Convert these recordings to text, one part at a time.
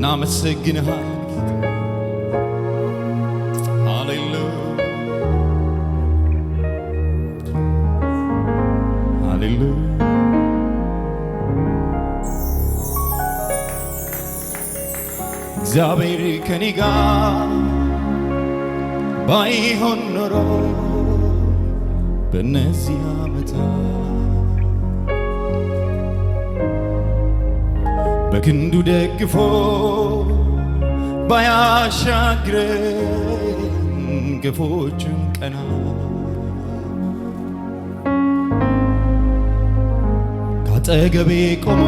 እናመሰግንሃለን። ሃሌሉያ ሃሌሉያ። እግዚአብሔር ከኔ ጋር ባይሆን ኖሮ በእነዚህ ዓመታት በክንዱ ደግፎ ባያሻግረኝ ክፉዎቹን ቀና ካጠገቤ ቆሞ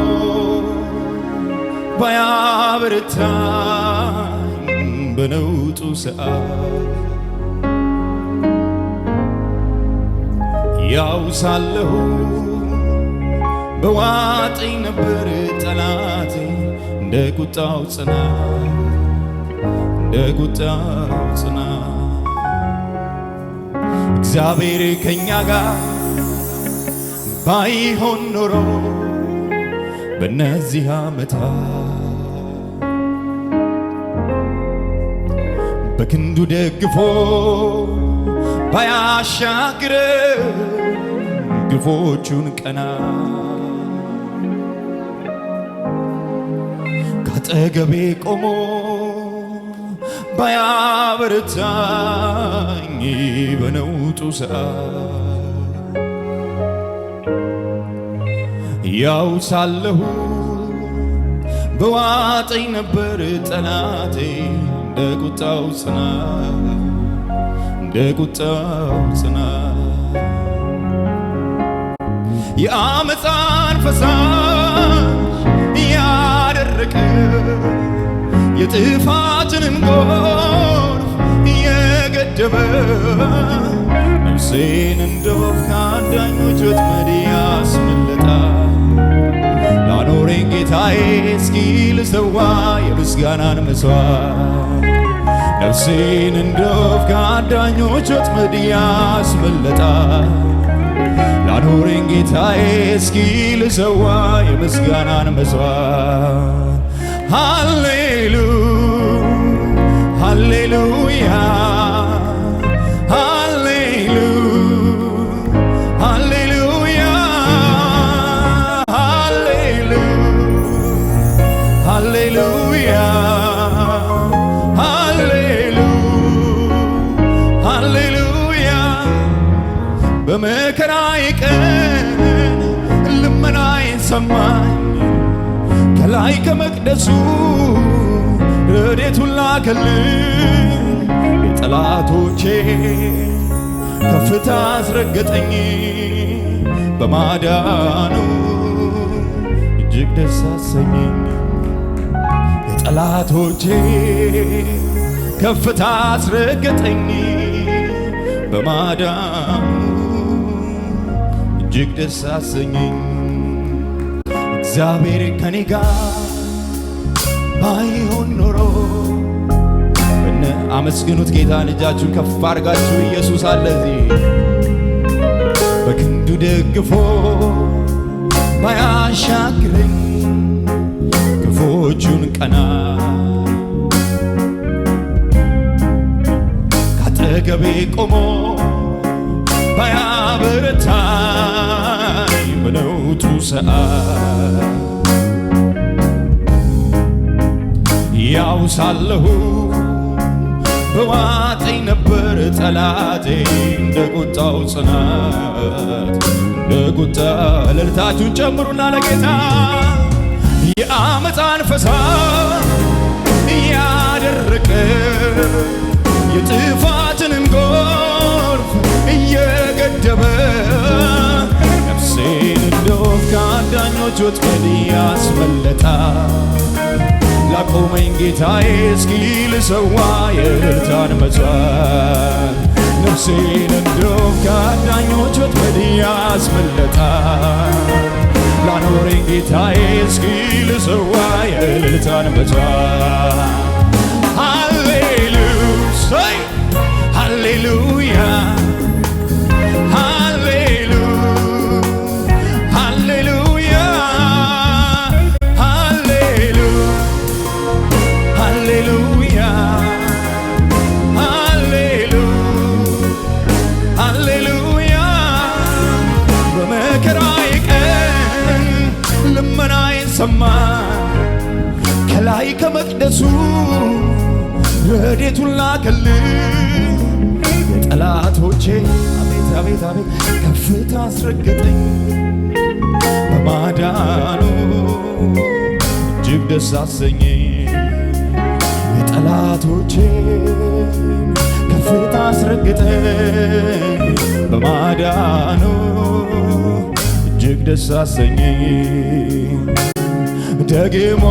ባያበረታኝ በነውጡ ሰዓት ያው ሳለሁ በዋጠኝ ነበር ጠላቴ እንደ ቁጣው ጽናት እግዚአብሔር ከኛ ጋር ባይሆን ኖሮ በእነዚህ ዓመታት በክንዱ ደግፎ ባያሻግረኝ ግፎቹን ቀና ካጠገቤ ቆሞ ባያበረታኝ በነውጡ ሰዓት ያው ሳለሁ በዋጠኝ ነበር ጠላቴ እንደ ቁጣው ጽናት የአመፃን ፈሳሽ ያደረቀ የጥፋትንም ጎርፍ የገደበ ነፍሴን እንደ ወፍ ከአዳኞች ወጥመድ ያስመለጣ ላኖረኝ ጌታዬ እስኪ ልሰዋ የምስጋናን መሥዋዕት ነፍሴን እንደ ወፍ ከአዳኞች ወጥመድ ያስመለጣ ላኖረኝ ጌታዬ እስኪ ልሰዋ የምስጋናን መሥዋዕት ሃሌሉያ ሃሌሉያ ሃሌሉያ ሃሌሉያ በመከራዬ ቀን ልመናዬን ሰማኝ ከላይ ከመቅደሱ ረድኤቱን ላከልኝ የጠላቶቼ ከፍታ አስረገጠኝ በማዳኑ እጅግ ደስ አሰኘኝ የጠላቶቼ ከፍታ አስረገጠኝ በማዳኑ እጅግ ደስ አሰኘኝ እግዚአብሔር ከኔ ጋር ባይሆን ኖሮ አመስግኑት ጌታን እጃችሁን ከፍ አድርጋችሁ ኢየሱስ አለ እዚህ በክንዱ ደግፎ ባያሻግረኝ ክፉዎቹን ቀና ካጠገቤ ቆሞ ባያበረታኝ በነውጡ ሰዓት ያው ሳለሁ በዋጠኝ ነበር ጠላቴ እንደ ቁጣው ጽናት እንደ ቁጣ እልልታችሁን ጨምሩና ለጌታ የአመፃን ፈሳሽ እያደረቀ የጥፋትንም ጎርፍ እየገደበ ነፍሴን እንደ ወፍ ከአዳኞች ወጥመድ ያስመለጣ ላቆመኝ ጌታዬ እስኪ ልሰዋ የእልልታን መሥዋዕት ነፍሴን እንደ ወፍ ከአዳኞች ወጥመድ ያስመለጣ ላኖረኝ ጌታዬ እስኪ ልሰዋ የእልልታን መሥዋዕት ሃሌሉያ ሰማን ከላይ ከመቅደሱ ረድኤቱን ላከልን የጠላቶቼ አቤት አቤት አቤት ከፍታ አስረገጠኝ በማዳኑ እጅግ ደስ አሰኘኝ የጠላቶቼ ከፍታ አስረገጠኝ በማዳኑ እጅግ ደስ አሰኘኝ ደግሞ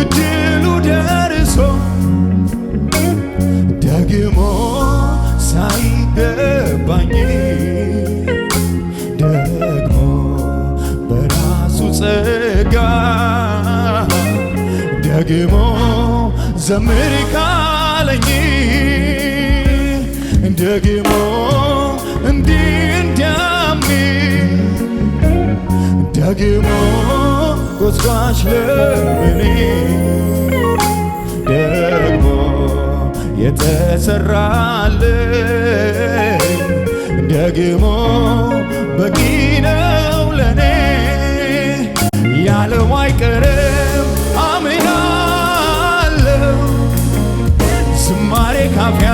እድሉ ደርሶ ደግሞ ሳይገባኝ ደግሞ በራሱ ጸጋ ደግሞ ዘምር ካለኝ ደግሞ እንዲህ እንዲያሚል ደግሞ ጎትጓሽ ለምኔ ደግሞ የተሰራልኝ ደግሞ በቂ ነው ለኔ ያለው አይቀርም አምናለሁ ዝማሬ ካፊያ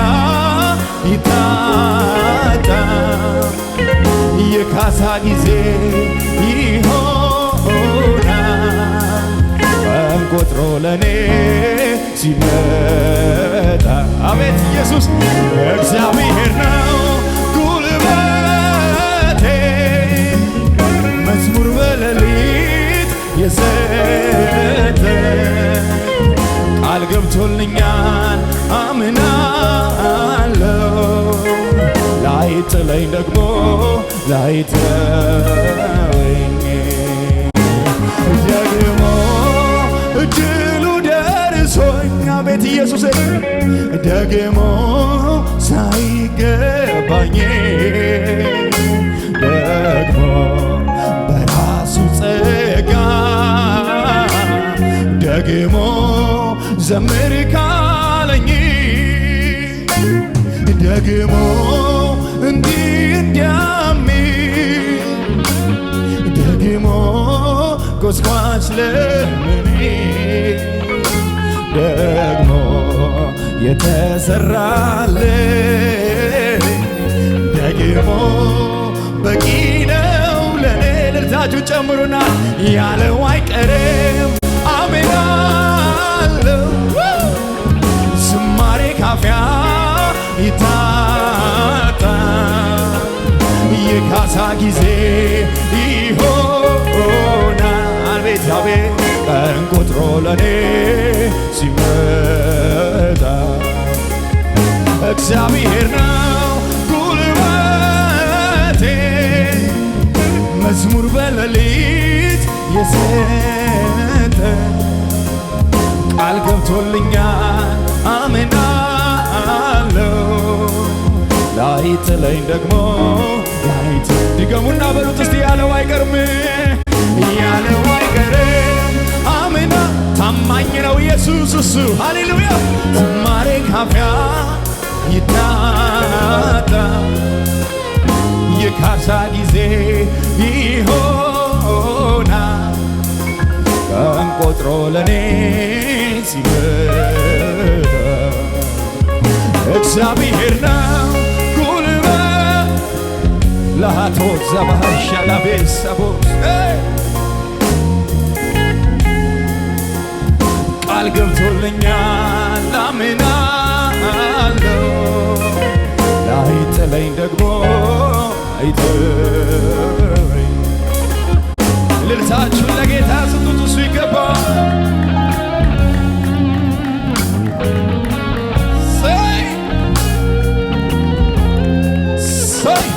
ይታጣ የካሳ ጊዜ ይሆናል ቀን ቆጥሮ ለኔ ሲመጣ አቤት ኢየሱስ እግዚአብሔር ነው ጉልበቴ መዝሙር በሌሊት የሰጠ ቃል ገብቶልኛል አምናለሁ ላይጥለኝ ደግሞ ላይተወኝ ደግሞ እድሉ ደርሶኝ አቤት ኢየሱስ ደግሞ ሳይገባኝ ደግሞ በራሱ ጸጋ ደግሞ ዘምር ካለኝ ደግሞ እንዲህ እንዲያሚል ደግሞ ጎስቋሽ ለምኔ ደግሞ የተሰራልኝ ደግሞ በቂ ነው ለኔ ልልታችሁ ጨምሩና ያለው አይቀርም አሜናለሁ ዝማሬ ካፊያ ይታጣ የካሳ ጊዜ ይሆናል ቤት አቤት ቀን ቆጥሮ ለኔ ሲመጣ እግዚአብሔር ነው ጉልበቴ መዝሙር በሌሊት የሰጠ ቃል ገብቶልኛል አምናለሁ ላይጥለኝ ደግሞ ድገሙና በሉት እስቲ ያለው አይቀርም ያለው አይቀርም አምና ታማኝ ነው ኢየሱስ እሱ ሃሌሉያ ዝማሬ ካፊያ ይታጣ የካሳ ጊዜ ይሆናል ቀን ቆጥሮ ለኔ ሲመጣ እግዚአብሔር ነው ጉልበት ለሃቶት ዘባሻ ለቤሰቦስ ቃል ገብቶልኛል አምናለሁ ላይጥለኝ ደግሞ አይተወኝ ልልታችሁን ለጌታ ስጡት እሱ ይገባል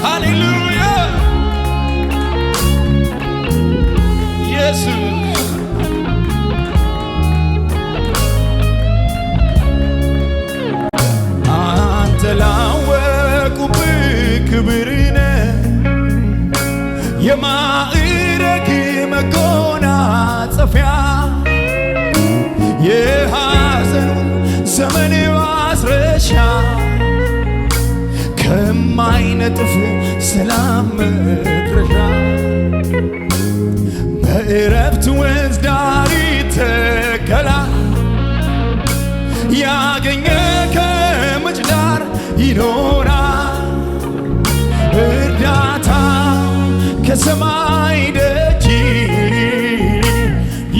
ሃሌሉያ ኢየሱስ አንተ ላወቁብህ ክብርነ የማዕረግ መጎናጸፊያ የሐዘን ዘመን ማስረሻ ከማይነጥፍ ሰላም መድረሻ በእረፍት ወንዝ ዳር ይተከላል። ያገኘ ከምንጭ ዳር ይኖራል። እርዳታ ከሰማይ ደጅ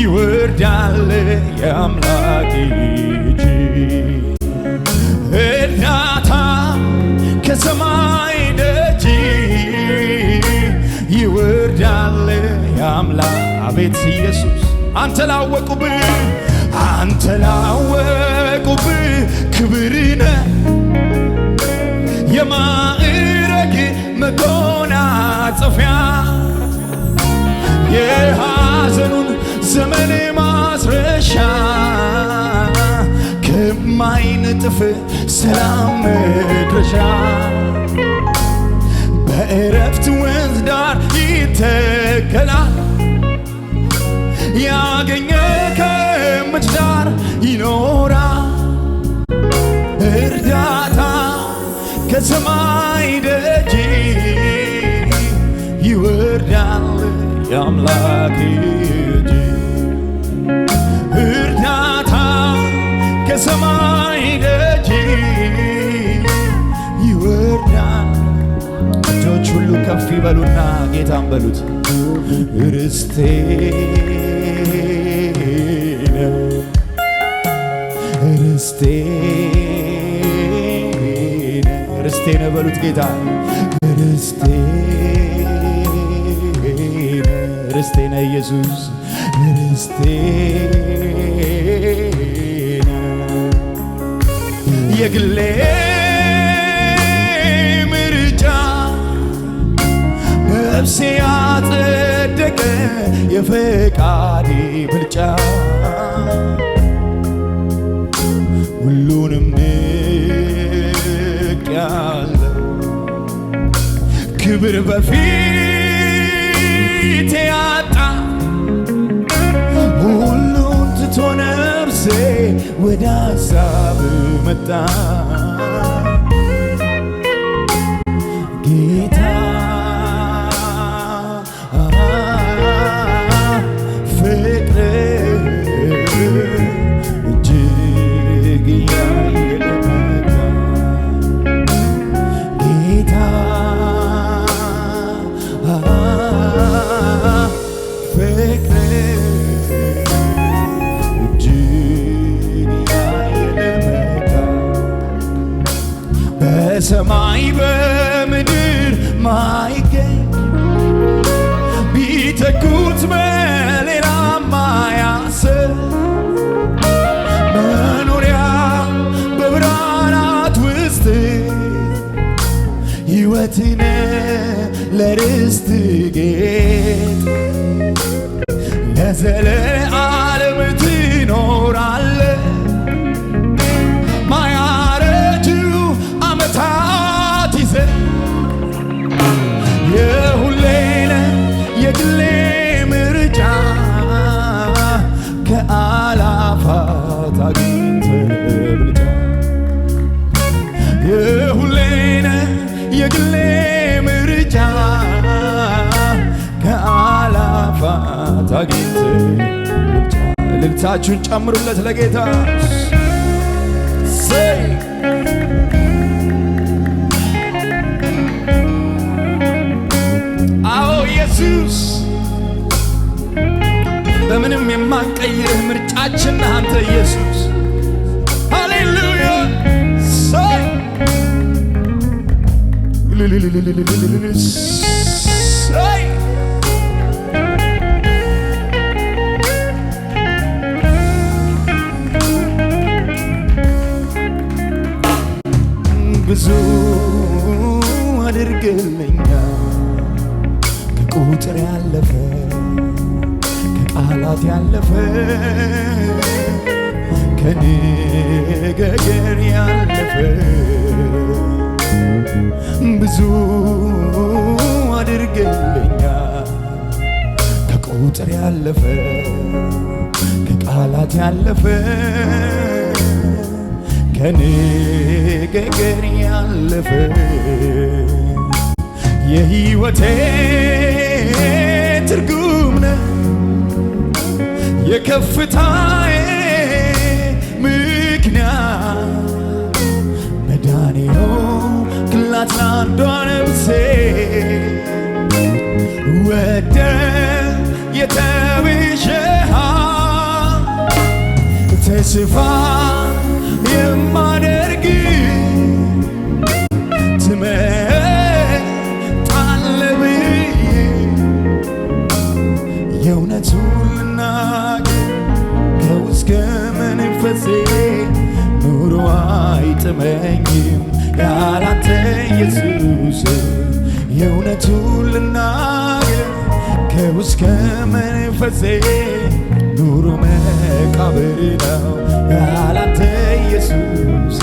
ይወርዳል የአምላክ እጅ። እርዳታ ከሰማይ ደጅ ይወርዳል የአምላክ። አቤት ኢየሱስ አንተ ላወቁብህ ክብርነ የማዕረግ መጎናጸፊያ የሐዘኑን ዘመን ማስረሻ ከማይነጥፍ ሰላም መድረሻ በእረፍት ወንዝ ዳር ይተከላል። ያገኘ ከምንጭ ዳር ይኖራል። እርዳታ ከሰማይ ደጅ ይወርዳል የአምላክ እጅ። እርዳታ ከሰማይ ደጅ ይወርዳል። እጆች ሁሉ ከፍ ይበሉና ጌታን በሉት። ርስቴ ርስቴ ነህ በሉት ጌታ። ርስቴ ነህ ኢየሱስ። ርስቴ የግሌ ምርጫ ነፍሴ ያጸደቀ የፈቃዴ ብልጫ ሁሉንም ንቄአለሁ። ክብር በፊቴ ያጣ ሁሉን ትቶ ነፍሴ ወደ ሐሳብ መጣ። ጌታ ፍቅር እጅግ ያየለመታ ጌታ ፍቅር እጅግ ያየለመታ በሰማይ በምድር ማይገኝ ቢተኩት በሌላ ማያስብ መኖሪያ በብርሃናት ውስጥ ሕይወትን ለርስት ጌጥ ለዘለዓለም ትኖራለህ። ማያረጁ ዓመታት ይዘህ የሁሌ የግሌ ምርጫ ከአላፋት አግኝተህ ብልጫ የሁሌ የግሌ ምርጫ ከአላፋት አግኝተህ ብልጫ። እልልታችሁን ጨምሩለት ለጌታ። አዎ ኢየሱስ በምንም የማንቀይርህ ምርጫችን አንተ ኢየሱስ። ሃሌሉያ ብዙ አድርገልኛል ከቁጥር ያለፈ ከቃላት ያለፈ ከንግግር ያለፈ ብዙ አድርገልኛል ከቁጥር ያለፈ ከቃላት ያለፈ ከንግግር ያለፈ የሕይወቴ ትርጉም ነህ የከፍታዬ ምክንያት መዳኔ ሆንክላት ለአንዷ ነፍሴ ወደ የተቤዠሃት ተስፋ የማደርግ ትመጣለህ ብዬ የእውነቱን ልናገር ከውስጥ ከመንፈሴ ኑሮ አይጥመኝም ያላንተ ኢየሱስ የእውነቱን ልናገር ከውስጥ ከመንፈሴ ኑሮ መቃብር ነው ያላንተ ኢየሱስ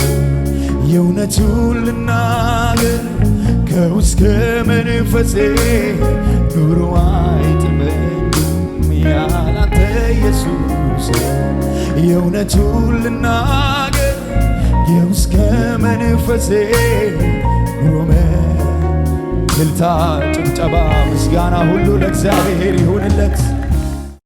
የእውነቱን ልናገር ከውስጥ ከመንፈሴ ኑሮ አይጥመኝም ያላንተ ኢየሱስ የእውነቱን ልናገር ከውስጥ ከመንፈሴ ኑሮ እልልታ ጭብጨባ ምስጋና ሁሉ ለእግዚአብሔር ይሁንለት።